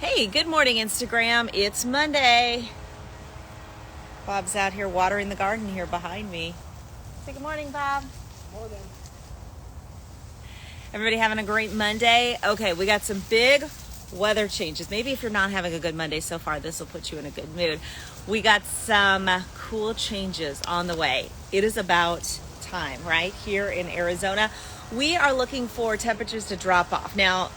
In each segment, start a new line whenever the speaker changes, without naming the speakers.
Hey, good morning, Instagram. It's Monday. Bob's out here watering the garden here behind me. Say good morning, Bob.
Morning.
Everybody having a great Monday? Okay, we got some big weather changes. Maybe if you're not having a good Monday so far, this will put you in a good mood. We got some cool changes on the way. It is about time, right? Here in Arizona, we are looking for temperatures to drop off. Now,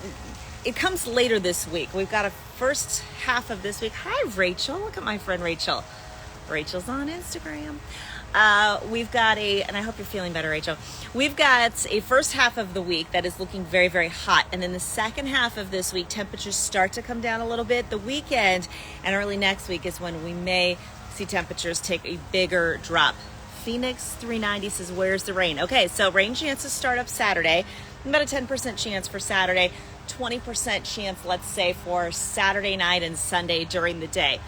it comes later this week. We've got a first half of this week. Hi, Rachel. Look at my friend Rachel. Rachel's on Instagram. We've got and I hope you're feeling better, Rachel. We've got a first half of the week that is looking very, very hot. And then the second half of this week, temperatures start to come down a little bit. The weekend and early next week is when we may see temperatures take a bigger drop. Phoenix 390 says, where's the rain? Okay, so rain chances start up Saturday. About a 10% chance for Saturday, 20% chance, let's say, for Saturday night and Sunday during the day.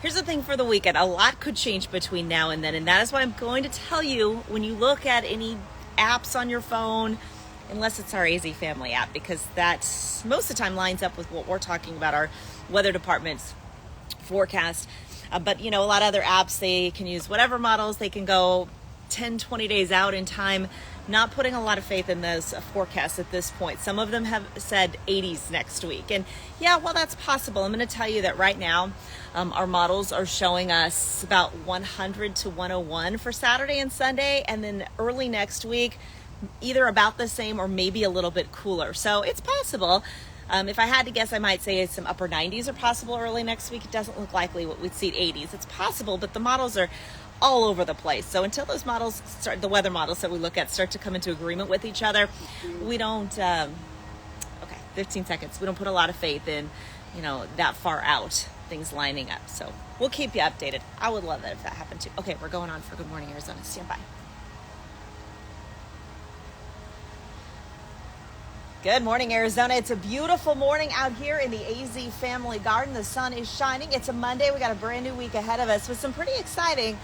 Here's the thing for the weekend. A lot could change between now and then, and that is why I'm going to tell you when you look at any apps on your phone, unless it's our AZ Family app, because that most of the time lines up with what we're talking about, our weather department's forecast. But, a lot of other apps, they can use whatever models. They can go 10, 20 days out in time. Not putting a lot of faith in those forecasts at this point. Some of them have said 80s next week. And yeah, well, that's possible. I'm going to tell you that right now, our models are showing us about 100 to 101 for Saturday and Sunday. And then early next week, either about the same or maybe a little bit cooler. So it's possible. If I had to guess, I might say some upper 90s are possible early next week. It doesn't look likely what we'd see at 80s. It's possible, but the models are all over the place. So until those models start, the weather models that we look at start to come into agreement with each other, we don't, 15 seconds. We don't put a lot of faith in, that far out things lining up. So we'll keep you updated. I would love that if that happened too. Okay, we're going on for Good Morning Arizona. Stand by. Good morning, Arizona. It's a beautiful morning out here in the AZ Family Garden. The sun is shining. It's a Monday. We got a brand new week ahead of us with some pretty exciting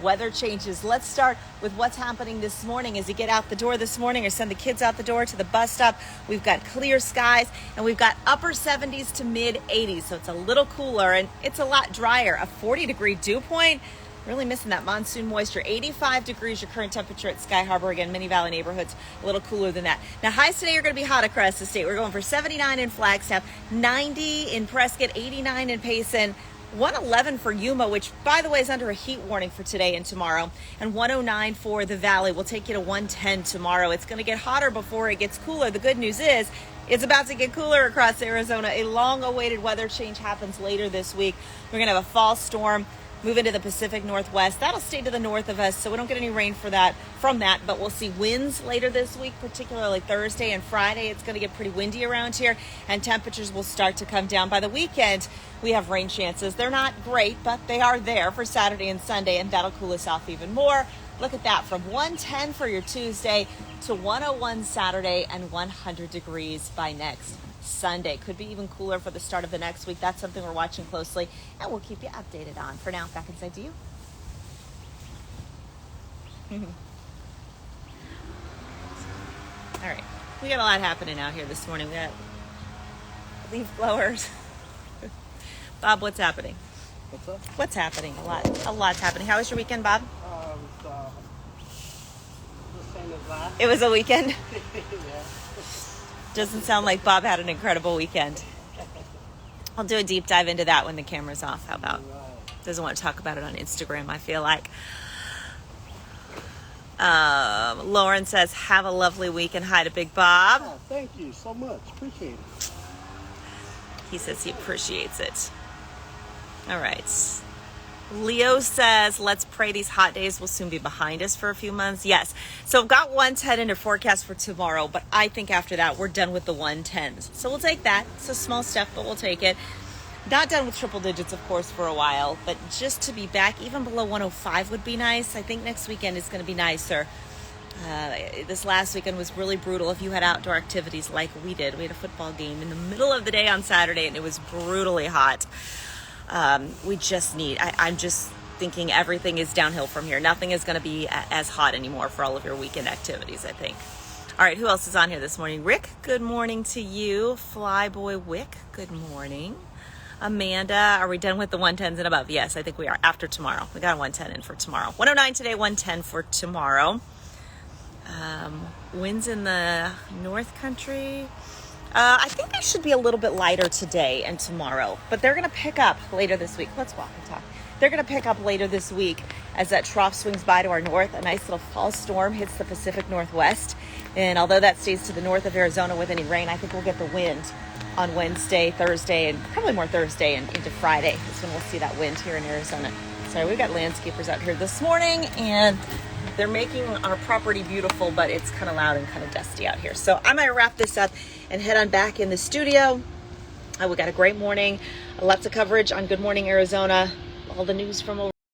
weather changes. Let's start with what's happening this morning as you get out the door this morning or send the kids out the door to the bus stop. We've got clear skies and we've got upper 70s to mid 80s. So it's a little cooler and it's a lot drier. A 40-degree dew point. Really missing that monsoon moisture. 85 degrees your current temperature at Sky Harbor. Again, Mini Valley neighborhoods a little cooler than that. Now, highs today are going to be hot across the state. We're going for 79 in Flagstaff, 90 in Prescott, 89 in Payson, 111 for Yuma, which, by the way, is under a heat warning for today and tomorrow, and 109 for the Valley. We'll take you to 110 tomorrow. It's going to get hotter before it gets cooler. The good news is it's about to get cooler across Arizona. A long-awaited weather change happens later this week. We're going to have a fall storm move into the Pacific Northwest. That'll stay to the north of us, so we don't get any rain from that, but we'll see winds later this week, particularly Thursday and Friday. It's going to get pretty windy around here, and temperatures will start to come down. By the weekend, we have rain chances. They're not great, but they are there for Saturday and Sunday, and that'll cool us off even more. Look at that, from 110 for your Tuesday to 101 Saturday and 100 degrees by next Sunday. Could be even cooler for the start of the next week. That's something we're watching closely, and we'll keep you updated on. For now, back inside to you. All right, we got a lot happening out here this morning. We got leaf blowers. Bob, what's happening?
What's up?
What's happening? A lot's happening. How was your weekend, Bob?
The same as last.
It was a weekend.
Yeah.
Doesn't sound like Bob had an incredible weekend. I'll do a deep dive into that when the camera's off. How about?
Right.
Doesn't want to talk about it on Instagram, I feel like. Lauren says, have a lovely week and hi to Big Bob.
Oh, thank you so much. Appreciate it.
He says he appreciates it. All right. Leo says, let's pray these hot days will soon be behind us for a few months. Yes. So I've got 110 in a forecast for tomorrow, but I think after that, we're done with the 110s. So we'll take that. It's a small step, but we'll take it. Not done with triple digits, of course, for a while, but just to be back even below 105 would be nice. I think next weekend is going to be nicer. This last weekend was really brutal if you had outdoor activities like we did. We had a football game in the middle of the day on Saturday, and it was brutally hot. We just I'm just thinking everything is downhill from here. Nothing is going to be as hot anymore for all of your weekend activities, I think. All right, who else is on here this morning? Rick, good morning to you. Flyboy Wick, good morning. Amanda, are we done with the 110s and above? Yes, I think we are. After tomorrow. We got a 110 in for tomorrow. 109 today, 110 for tomorrow. Winds in the North Country. I think they should be a little bit lighter today and tomorrow, but they're going to pick up later this week. Let's walk and talk. They're going to pick up later this week as that trough swings by to our north. A nice little fall storm hits the Pacific Northwest. And although that stays to the north of Arizona with any rain, I think we'll get the wind on Wednesday, Thursday, and probably more Thursday and into Friday is when we'll see that wind here in Arizona. Sorry, we've got landscapers out here this morning, and they're making our property beautiful, but it's kind of loud and kind of dusty out here. So I'm going to wrap this up and head on back in the studio. We got a great morning, lots of coverage on Good Morning Arizona, all the news from over